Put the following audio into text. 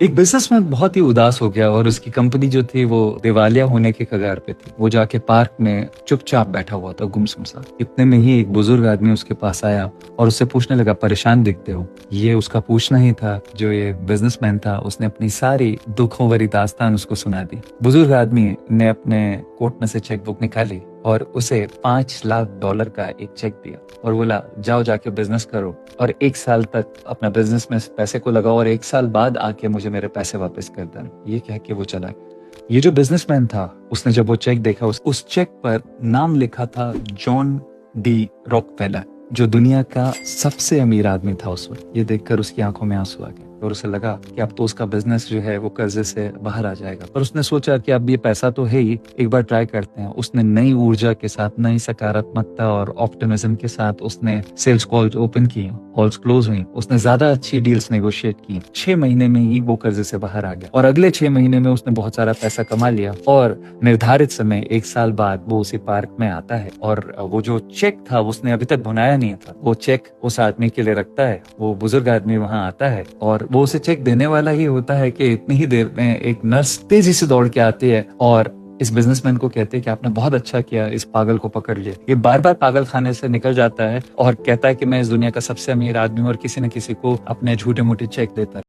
एक बिजनेसमैन बहुत ही उदास हो गया और उसकी कंपनी जो थी वो दिवालिया होने के कगार पे थी। वो जाके पार्क में चुपचाप बैठा हुआ था, गुमसुम सा। इतने में ही एक बुजुर्ग आदमी उसके पास आया और उससे पूछने लगा, परेशान दिखते हो। ये उसका पूछना ही था। जो ये बिजनेसमैन था उसने अपनी सारी दुखों भरी दास्तान उसको सुना दी। बुजुर्ग आदमी ने अपने कोट में से चेकबुक निकाली और उसे $5 लाख का एक चेक दिया और बोला, जाओ जाके बिजनेस करो और 1 साल तक अपना बिजनेस में पैसे को लगाओ और 1 साल बाद आके मुझे मेरे पैसे वापस कर देना। ये कह के वो चला गया। ये जो बिजनेसमैन था उसने जब वो चेक देखा, उस चेक पर नाम लिखा था जॉन डी रॉकफेलर, जो दुनिया का सबसे अमीर आदमी था उस वक्त। ये देखकर उसकी आंखों में आंसू आ गए और उसे लगा कि अब तो उसका बिजनेस जो है वो कर्जे से बाहर आ जाएगा। पर उसने सोचा कि अब ये पैसा तो है ही, एक बार ट्राई करते हैं। उसने नई ऊर्जा के साथ, नई सकारात्मकता और ऑप्टिमिज्म के साथ उसने सेल्स कॉल्स ओपन की, कॉल्स क्लोज हुई। उसने ज्यादा अच्छी डील्स नेगोशिएट की। 6 महीने में ही वो कर्जे से बाहर आ गया और अगले 6 महीने में उसने बहुत सारा पैसा कमा लिया और निर्धारित समय 1 साल बाद वो उसी पार्क में आता है और वो जो चेक था उसने अभी तक भुनाया नहीं था। वो चेक उस आदमी के लिए रखता है। वो बुजुर्ग आदमी वहां आता है और वो उसे चेक देने वाला ही होता है कि इतनी ही देर में एक नर्स तेजी से दौड़ के आती है और इस बिजनेसमैन को कहते हैं कि आपने बहुत अच्छा किया, इस पागल को पकड़ लिया। ये बार बार पागल खाने से निकल जाता है और कहता है कि मैं इस दुनिया का सबसे अमीर आदमी हूं और किसी न किसी को अपने झूठे मूठे चेक देता है।